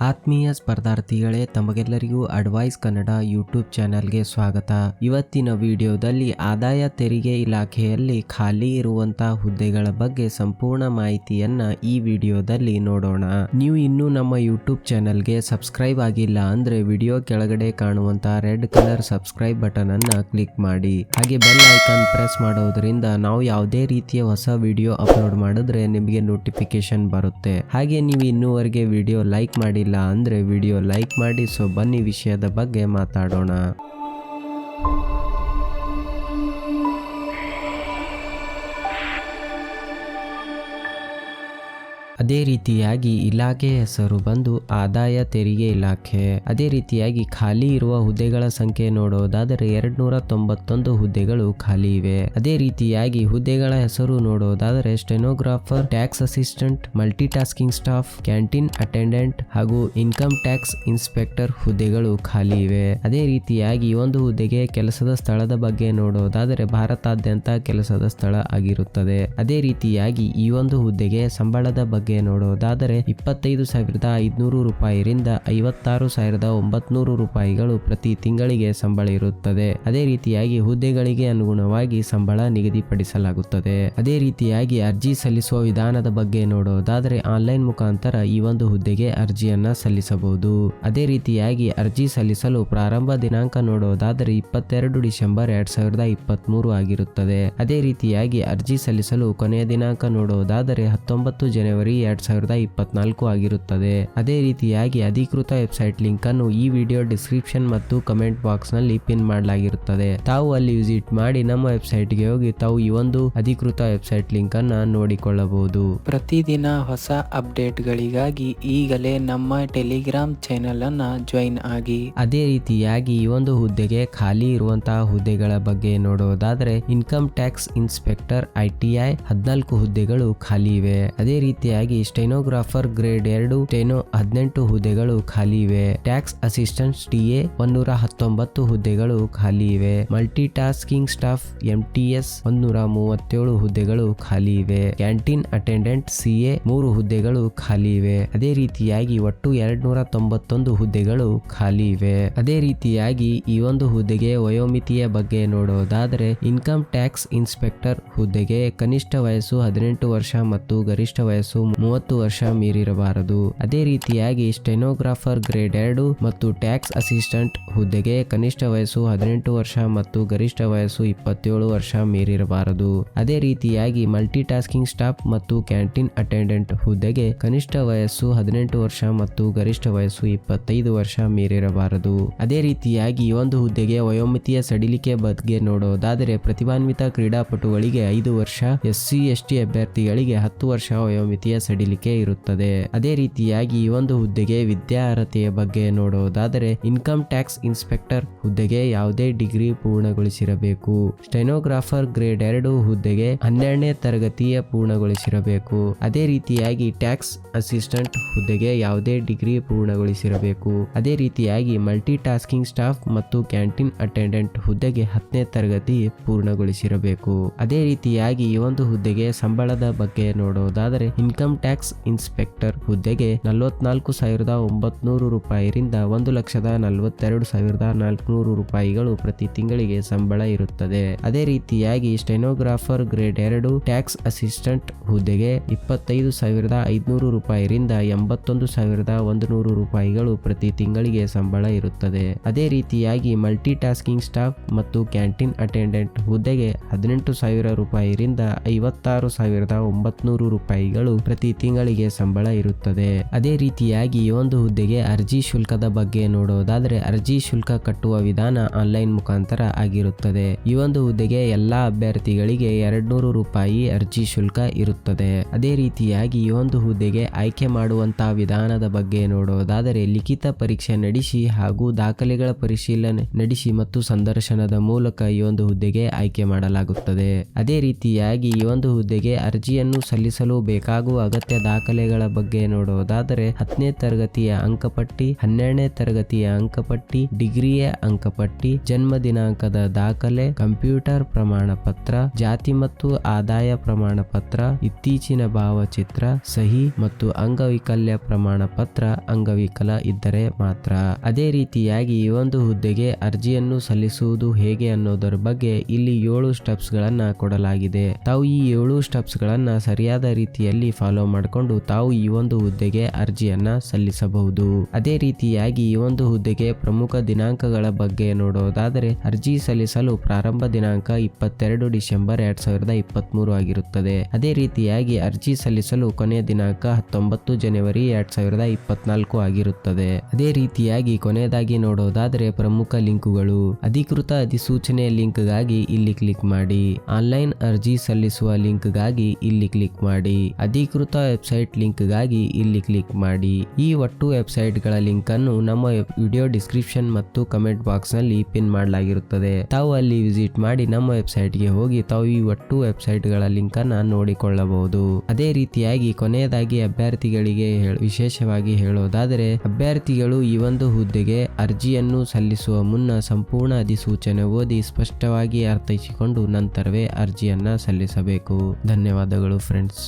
ಆತ್ಮೀಯ ಸ್ಪರ್ಧಾರ್ಥಿಗಳೇ, ತಮಗೆಲ್ಲರಿಗೂ advice Kannada YouTube ಚಾನೆಲ್ಗೆ ಸ್ವಾಗತ. ಇವತ್ತಿನ ವಿಡಿಯೋದಲ್ಲಿ ಆದಾಯ ತೆರಿಗೆ ಇಲಾಖೆಯಲ್ಲಿ ಖಾಲಿ ಇರುವಂತಹ ಹುದ್ದೆಗಳ ಬಗ್ಗೆ ಸಂಪೂರ್ಣ ಮಾಹಿತಿಯನ್ನ ಈ ವಿಡಿಯೋದಲ್ಲಿ ನೋಡೋಣ. ನೀವು ಇನ್ನೂ ನಮ್ಮ ಯೂಟ್ಯೂಬ್ ಚಾನೆಲ್ಗೆ ಸಬ್ಸ್ಕ್ರೈಬ್ ಆಗಿಲ್ಲ ಅಂದ್ರೆ ವಿಡಿಯೋ ಕೆಳಗಡೆ ಕಾಣುವಂತಹ ರೆಡ್ ಕಲರ್ ಸಬ್ಸ್ಕ್ರೈಬ್ ಬಟನ್ ಅನ್ನ ಕ್ಲಿಕ್ ಮಾಡಿ. ಹಾಗೆ ಬೆಲ್ ಐಕಾನ್ ಪ್ರೆಸ್ ಮಾಡೋದ್ರಿಂದ ನಾವು ಯಾವುದೇ ರೀತಿಯ ಹೊಸ ವಿಡಿಯೋ ಅಪ್ಲೋಡ್ ಮಾಡಿದ್ರೆ ನಿಮಗೆ ನೋಟಿಫಿಕೇಶನ್ ಬರುತ್ತೆ. ಹಾಗೆ ನೀವು ಇನ್ನೂವರೆಗೆ ವಿಡಿಯೋ ಲೈಕ್ ಮಾಡಿಲ್ಲ ಅಂದ್ರೆ ವಿಡಿಯೋ ಲೈಕ್ ಮಾಡಿ. ಸೊ ಬನ್ನಿ ವಿಷಯದ ಬಗ್ಗೆ ಮಾತಾಡೋಣ. ಅದೇ ರೀತಿಯಾಗಿ ಇಲಾಖೆ ಹೆಸರು ಬಂದು ಆದಾಯ ತೆರಿಗೆ ಇಲಾಖೆ. ಅದೇ ರೀತಿಯಾಗಿ ಖಾಲಿ ಇರುವ ಹುದ್ದೆಗಳ ಸಂಖ್ಯೆ ನೋಡೋದಾದರೆ 291 ಹುದ್ದೆಗಳು ಖಾಲಿ ಇವೆ. ಅದೇ ರೀತಿಯಾಗಿ ಹುದ್ದೆಗಳ ಹೆಸರು ನೋಡೋದಾದರೆ stenographer, tax assistant, multi tasking staff, canteen attendant ಹಾಗೂ ಇನ್ಕಮ್ ಟ್ಯಾಕ್ಸ್ ಇನ್ಸ್ಪೆಕ್ಟರ್ ಹುದ್ದೆಗಳು ಖಾಲಿ ಇವೆ. ಅದೇ ರೀತಿಯಾಗಿ ಒಂದು ಹುದ್ದೆಗೆ ಕೆಲಸದ ಸ್ಥಳದ ಬಗ್ಗೆ ನೋಡೋದಾದರೆ ಭಾರತಾದ್ಯಂತ ಕೆಲಸದ ಸ್ಥಳ ಆಗಿರುತ್ತದೆ. ಅದೇ ರೀತಿಯಾಗಿ ಈ ಒಂದು ಹುದ್ದೆಗೆ ಸಂಬಳದ ಬಗ್ಗೆ ನೋಡೋದಾದರೆ 25,500 ರೂಪಾಯಿರಿಂದ 56,900 ರೂಪಾಯಿಗಳು ಪ್ರತಿ ತಿಂಗಳಿಗೆ ಸಂಬಳ ಇರುತ್ತದೆ. ಅದೇ ರೀತಿಯಾಗಿ ಹುದ್ದೆಗಳಿಗೆ ಅನುಗುಣವಾಗಿ ಸಂಬಳ ನಿಗದಿಪಡಿಸಲಾಗುತ್ತದೆ. ಅದೇ ರೀತಿಯಾಗಿ ಅರ್ಜಿ ಸಲ್ಲಿಸುವ ವಿಧಾನದ ಬಗ್ಗೆ ನೋಡೋದಾದರೆ ಆನ್ಲೈನ್ ಮುಖಾಂತರ ಈ ಒಂದು ಹುದ್ದೆಗೆ ಅರ್ಜಿಯನ್ನ ಸಲ್ಲಿಸಬಹುದು. ಅದೇ ರೀತಿಯಾಗಿ ಅರ್ಜಿ ಸಲ್ಲಿಸಲು ಪ್ರಾರಂಭ ದಿನಾಂಕ ನೋಡೋದಾದರೆ 22 ಡಿಸೆಂಬರ್ 2023 ಆಗಿರುತ್ತದೆ. ಅದೇ ರೀತಿಯಾಗಿ ಅರ್ಜಿ ಸಲ್ಲಿಸಲು ಕೊನೆಯ ದಿನಾಂಕ ನೋಡೋದಾದರೆ 19 ಜನವರಿ 2024 ಆಗಿರುತ್ತದೆ. ಅದೇ ರೀತಿಯಾಗಿ ಅಧಿಕೃತ ವೆಬ್ಸೈಟ್ ಲಿಂಕ್ ಅನ್ನು ಈ ವಿಡಿಯೋ ಡಿಸ್ಕ್ರಿಪ್ಷನ್ ಮತ್ತು ಕಮೆಂಟ್ ಬಾಕ್ಸ್ ನಲ್ಲಿ ಪಿನ್ ಮಾಡಲಾಗಿರುತ್ತದೆ. ತಾವು ಅಲ್ಲಿ ವಿಸಿಟ್ ಮಾಡಿ ನಮ್ಮ ವೆಬ್ಸೈಟ್ ಗೆ ಹೋಗಿ ತಾವು ಈ ಒಂದು ಅಧಿಕೃತ ವೆಬ್ಸೈಟ್ ಲಿಂಕ್ ಅನ್ನ ನೋಡಿಕೊಳ್ಳಬಹುದು. ಪ್ರತಿದಿನ ಹೊಸ ಅಪ್ಡೇಟ್ ಗಳಿಗಾಗಿ ಈಗಲೇ ನಮ್ಮ ಟೆಲಿಗ್ರಾಮ್ ಚಾನೆಲ್ ಅನ್ನ ಜಾಯಿನ್ ಆಗಿ. ಅದೇ ರೀತಿಯಾಗಿ ಈ ಒಂದು ಹುದ್ದೆಗೆ ಖಾಲಿ ಇರುವಂತಹ ಹುದ್ದೆಗಳ ಬಗ್ಗೆ ನೋಡೋದಾದ್ರೆ ಇನ್ಕಮ್ ಟ್ಯಾಕ್ಸ್ ಇನ್ಸ್ಪೆಕ್ಟರ್ ITI 14 ಹುದ್ದೆಗಳು ಖಾಲಿ ಇವೆ. ಅದೇ ರೀತಿಯಾಗಿ ಸ್ಟೆನೋಗ್ರಾಫರ್ ಗ್ರೇಡ್ 2 ಸ್ಟೆನೋ 18 ಹುದ್ದೆಗಳು ಖಾಲಿ ಇವೆ. ಟ್ಯಾಕ್ಸ್ ಅಸಿಸ್ಟೆಂಟ್ TA 119 ಹುದ್ದೆಗಳು ಖಾಲಿ ಇವೆ. ಮಲ್ಟಿ ಟಾಸ್ಕಿಂಗ್ ಸ್ಟಾಫ್ MTS 137 ಹುದ್ದೆಗಳು ಖಾಲಿ ಇವೆ. ಕ್ಯಾಂಟೀನ್ ಅಟೆಂಡೆಂಟ್ CA 3 ಹುದ್ದೆಗಳು ಖಾಲಿ ಇವೆ. ಅದೇ ರೀತಿಯಾಗಿ ಒಟ್ಟು 291 ಹುದ್ದೆಗಳು ಖಾಲಿ ಇವೆ. ಅದೇ ರೀತಿಯಾಗಿ ಈ ಒಂದು ಹುದ್ದೆಗೆ ವಯೋಮಿತಿಯ ಬಗ್ಗೆ ನೋಡೋದಾದರೆ ಇನ್ಕಮ್ ಟ್ಯಾಕ್ಸ್ ಇನ್ಸ್ಪೆಕ್ಟರ್ ಹುದ್ದೆಗೆ ಕನಿಷ್ಠ ವಯಸ್ಸು 18 ವರ್ಷ ಮತ್ತು ಗರಿಷ್ಠ ವಯಸ್ಸು 30 ವರ್ಷ ಮೀರಿರಬಾರದು. ಅದೇ ರೀತಿಯಾಗಿ ಸ್ಟೆನೋಗ್ರಾಫರ್ ಗ್ರೇಡ್ 2 ಮತ್ತು ಟ್ಯಾಕ್ಸ್ ಅಸಿಸ್ಟೆಂಟ್ ಹುದ್ದೆಗೆ ಕನಿಷ್ಠ ವಯಸ್ಸು 18 ವರ್ಷ ಮತ್ತು ಗರಿಷ್ಠ ವಯಸ್ಸು 27 ವರ್ಷ ಮೀರಿರಬಾರದು. ಅದೇ ರೀತಿಯಾಗಿ ಮಲ್ಟಿ ಟಾಸ್ಕಿಂಗ್ ಸ್ಟಾಫ್ ಮತ್ತು ಕ್ಯಾಂಟೀನ್ ಅಟೆಂಡೆಂಟ್ ಹುದ್ದೆಗೆ ಕನಿಷ್ಠ ವಯಸ್ಸು 18 ವರ್ಷ ಮತ್ತು ಗರಿಷ್ಠ ವಯಸ್ಸು 25 ವರ್ಷ ಮೀರಿರಬಾರದು. ಅದೇ ರೀತಿಯಾಗಿ ಈ ಒಂದು ಹುದ್ದೆಗೆ ವಯೋಮಿತಿಯ ಸಡಿಲಿಕೆ ಬಗ್ಗೆ ನೋಡೋದಾದರೆ ಪ್ರತಿಭಾನ್ವಿತ ಕ್ರೀಡಾಪಟುಗಳಿಗೆ 5 ವರ್ಷ, SC ST ಅಭ್ಯರ್ಥಿಗಳಿಗೆ 10 ವರ್ಷ ವಯೋಮಿತಿಯ ಸಡಿಲಿಕೆ ಇರುತ್ತದೆ. ಅದೇ ರೀತಿಯಾಗಿ ಈ ಒಂದು ಹುದ್ದೆಗೆ ವಿದ್ಯಾರ್ಹತೆಯ ಬಗ್ಗೆ ನೋಡೋದಾದರೆ ಇನ್ಕಮ್ ಟ್ಯಾಕ್ಸ್ ಇನ್ಸ್ಪೆಕ್ಟರ್ ಹುದ್ದೆಗೆ ಯಾವುದೇ ಡಿಗ್ರಿ ಪೂರ್ಣಗೊಳಿಸಿರಬೇಕು. ಸ್ಟೆನೋಗ್ರಾಫರ್ ಗ್ರೇಡ್ 2 ಹುದ್ದೆಗೆ 12ನೇ ತರಗತಿಯ ಪೂರ್ಣಗೊಳಿಸಿರಬೇಕು. ಅದೇ ರೀತಿಯಾಗಿ ಟ್ಯಾಕ್ಸ್ ಅಸಿಸ್ಟೆಂಟ್ ಹುದ್ದೆಗೆ ಯಾವುದೇ ಡಿಗ್ರಿ ಪೂರ್ಣಗೊಳಿಸಿರಬೇಕು. ಅದೇ ರೀತಿಯಾಗಿ ಮಲ್ಟಿ ಟಾಸ್ಕಿಂಗ್ ಸ್ಟಾಫ್ ಮತ್ತು ಕ್ಯಾಂಟೀನ್ ಅಟೆಂಡೆಂಟ್ ಹುದ್ದೆಗೆ 10ನೇ ತರಗತಿ ಪೂರ್ಣಗೊಳಿಸಿರಬೇಕು. ಅದೇ ರೀತಿಯಾಗಿ ಈ ಒಂದು ಹುದ್ದೆಗೆ ಸಂಬಳದ ಬಗ್ಗೆ ನೋಡೋದಾದರೆ ಇನ್ಕಮ್ ಟ್ಯಾಕ್ಸ್ ಇನ್ಸ್ಪೆಕ್ಟರ್ ಹುದ್ದೆಗೆ 44,900 ರೂಪಾಯಿರಿಂದ 1,42,400 ರೂಪಾಯಿಗಳು ಪ್ರತಿ ತಿಂಗಳಿಗೆ ಸಂಬಳ ಇರುತ್ತದೆ. ಅದೇ ರೀತಿಯಾಗಿ ಸ್ಟೆನೋಗ್ರಾಫರ್ ಗ್ರೇಡ್ 2 ಟ್ಯಾಕ್ಸ್ ಅಸಿಸ್ಟೆಂಟ್ ಹುದ್ದೆಗೆ 25,500 ರೂಪಾಯಿರಿಂದ 81,100 ರೂಪಾಯಿಗಳು ಪ್ರತಿ ತಿಂಗಳಿಗೆ ಸಂಬಳ ಇರುತ್ತದೆ. ಅದೇ ರೀತಿಯಾಗಿ ಮಲ್ಟಿ ಟಾಸ್ಕಿಂಗ್ ಸ್ಟಾಫ್ ಮತ್ತು ಕ್ಯಾಂಟೀನ್ ಅಟೆಂಡೆಂಟ್ ಹುದ್ದೆಗೆ 18,000 ರೂಪಾಯಿರಿಂದ 56,900 ರೂಪಾಯಿಗಳು ಪ್ರತಿ ತಿಂಗಳಿಗೆ ಸಂಬಳ ಇರುತ್ತದೆ. ಅದೇ ರೀತಿಯಾಗಿ ಈ ಒಂದು ಹುದ್ದೆಗೆ ಅರ್ಜಿ ಶುಲ್ಕದ ಬಗ್ಗೆ ನೋಡೋದಾದ್ರೆ ಅರ್ಜಿ ಶುಲ್ಕ ಕಟ್ಟುವ ವಿಧಾನ ಆನ್ಲೈನ್ ಮುಖಾಂತರ ಆಗಿರುತ್ತದೆ. ಈ ಒಂದು ಹುದ್ದೆಗೆ ಎಲ್ಲಾ ಅಭ್ಯರ್ಥಿಗಳಿಗೆ 200 ರೂಪಾಯಿ ಅರ್ಜಿ ಶುಲ್ಕ ಇರುತ್ತದೆ. ಅದೇ ರೀತಿಯಾಗಿ ಈ ಒಂದು ಹುದ್ದೆಗೆ ಆಯ್ಕೆ ಮಾಡುವಂತಹ ವಿಧಾನದ ಬಗ್ಗೆ ನೋಡೋದಾದರೆ ಲಿಖಿತ ಪರೀಕ್ಷೆ ನಡೆಸಿ ಹಾಗೂ ದಾಖಲೆಗಳ ಪರಿಶೀಲನೆ ನಡೆಸಿ ಮತ್ತು ಸಂದರ್ಶನದ ಮೂಲಕ ಈ ಒಂದು ಹುದ್ದೆಗೆ ಆಯ್ಕೆ ಮಾಡಲಾಗುತ್ತದೆ. ಅದೇ ರೀತಿಯಾಗಿ ಈ ಒಂದು ಹುದ್ದೆಗೆ ಅರ್ಜಿಯನ್ನು ಸಲ್ಲಿಸಲು ಬೇಕಾಗುವ ಅಗತ್ಯ ದಾಖಲೆಗಳ ಬಗ್ಗೆ ನೋಡುವುದಾದರೆ 10ನೇ ತರಗತಿಯ ಅಂಕಪಟ್ಟಿ, 12ನೇ ತರಗತಿಯ ಅಂಕಪಟ್ಟಿ, ಡಿಗ್ರಿಯ ಅಂಕಪಟ್ಟಿ, ಜನ್ಮ ದಿನಾಂಕದ ದಾಖಲೆ, ಕಂಪ್ಯೂಟರ್ ಪ್ರಮಾಣ ಪತ್ರ, ಜಾತಿ ಮತ್ತು ಆದಾಯ ಪ್ರಮಾಣ ಪತ್ರ, ಇತ್ತೀಚಿನ ಭಾವಚಿತ್ರ, ಸಹಿ ಮತ್ತು ಅಂಗವೈಕಲ್ಯ ಪ್ರಮಾಣ ಪತ್ರ ಅಂಗವಿಕಲ ಇದ್ದರೆ ಮಾತ್ರ. ಅದೇ ರೀತಿಯಾಗಿ ಈ ಒಂದು ಹುದ್ದೆಗೆ ಅರ್ಜಿಯನ್ನು ಸಲ್ಲಿಸುವುದು ಹೇಗೆ ಅನ್ನೋದರ ಬಗ್ಗೆ ಇಲ್ಲಿ 7 ಸ್ಟೆಪ್ಸ್ ಗಳನ್ನ ಕೊಡಲಾಗಿದೆ. ತಾವು ಈ 7 ಸ್ಟೆಪ್ಸ್ ಗಳನ್ನ ಸರಿಯಾದ ರೀತಿಯಲ್ಲಿ ಫಾಲೋ ಮಾಡಿಕೊಂಡು ತಾವು ಈ ಒಂದು ಹುದ್ದೆಗೆ ಅರ್ಜಿಯನ್ನ ಸಲ್ಲಿಸಬಹುದು. ಅದೇ ರೀತಿಯಾಗಿ ಈ ಒಂದು ಹುದ್ದೆಗೆ ಪ್ರಮುಖ ದಿನಾಂಕಗಳ ಬಗ್ಗೆ ನೋಡೋದಾದರೆ ಅರ್ಜಿ ಸಲ್ಲಿಸಲು ಪ್ರಾರಂಭ ದಿನಾಂಕ 22 ಡಿಸೆಂಬರ್ 2023 ಆಗಿರುತ್ತದೆ. ಅದೇ ರೀತಿಯಾಗಿ ಅರ್ಜಿ ಸಲ್ಲಿಸಲು ಕೊನೆಯ ದಿನಾಂಕ 19 ಜನವರಿ 2024 ಆಗಿರುತ್ತದೆ. ಅದೇ ರೀತಿಯಾಗಿ ಕೊನೆಯದಾಗಿ ನೋಡೋದಾದರೆ ಪ್ರಮುಖ ಲಿಂಕುಗಳು. ಅಧಿಕೃತ ಅಧಿಸೂಚನೆಯ ಲಿಂಕ್ಗಾಗಿ ಇಲ್ಲಿ ಕ್ಲಿಕ್ ಮಾಡಿ. ಆನ್ಲೈನ್ ಅರ್ಜಿ ಸಲ್ಲಿಸುವ ಲಿಂಕ್ಗಾಗಿ ಇಲ್ಲಿ ಕ್ಲಿಕ್ ಮಾಡಿ. ಅಧಿಕೃತ ವೆಬ್ಸೈಟ್ ಲಿಂಕ್ಗಾಗಿ ಇಲ್ಲಿ ಕ್ಲಿಕ್ ಮಾಡಿ. ಈ ಒಟ್ಟು ವೆಬ್ಸೈಟ್ಗಳ ಲಿಂಕ್ ಅನ್ನು ನಮ್ಮ ವಿಡಿಯೋ ಡಿಸ್ಕ್ರಿಪ್ಷನ್ ಮತ್ತು ಕಮೆಂಟ್ ಬಾಕ್ಸ್ ನಲ್ಲಿ ಪಿನ್ ಮಾಡಲಾಗಿರುತ್ತದೆ. ತಾವು ಅಲ್ಲಿ ವಿಸಿಟ್ ಮಾಡಿ ನಮ್ಮ ವೆಬ್ಸೈಟ್ಗೆ ಹೋಗಿ ತಾವು ಈ ಒಟ್ಟು ವೆಬ್ಸೈಟ್ಗಳ ಲಿಂಕ್ ಅನ್ನ ನೋಡಿಕೊಳ್ಳಬಹುದು. ಅದೇ ರೀತಿಯಾಗಿ ಕೊನೆಯದಾಗಿ ಅಭ್ಯರ್ಥಿಗಳಿಗೆ ವಿಶೇಷವಾಗಿ ಹೇಳೋದಾದರೆ ಅಭ್ಯರ್ಥಿಗಳು ಈ ಒಂದು ಹುದ್ದೆಗೆ ಅರ್ಜಿಯನ್ನು ಸಲ್ಲಿಸುವ ಮುನ್ನ ಸಂಪೂರ್ಣ ಅಧಿಸೂಚನೆ ಓದಿ ಸ್ಪಷ್ಟವಾಗಿ ಅರ್ಥೈಸಿಕೊಂಡು ನಂತರವೇ ಅರ್ಜಿಯನ್ನ ಸಲ್ಲಿಸಬೇಕು. ಧನ್ಯವಾದಗಳು ಫ್ರೆಂಡ್ಸ್.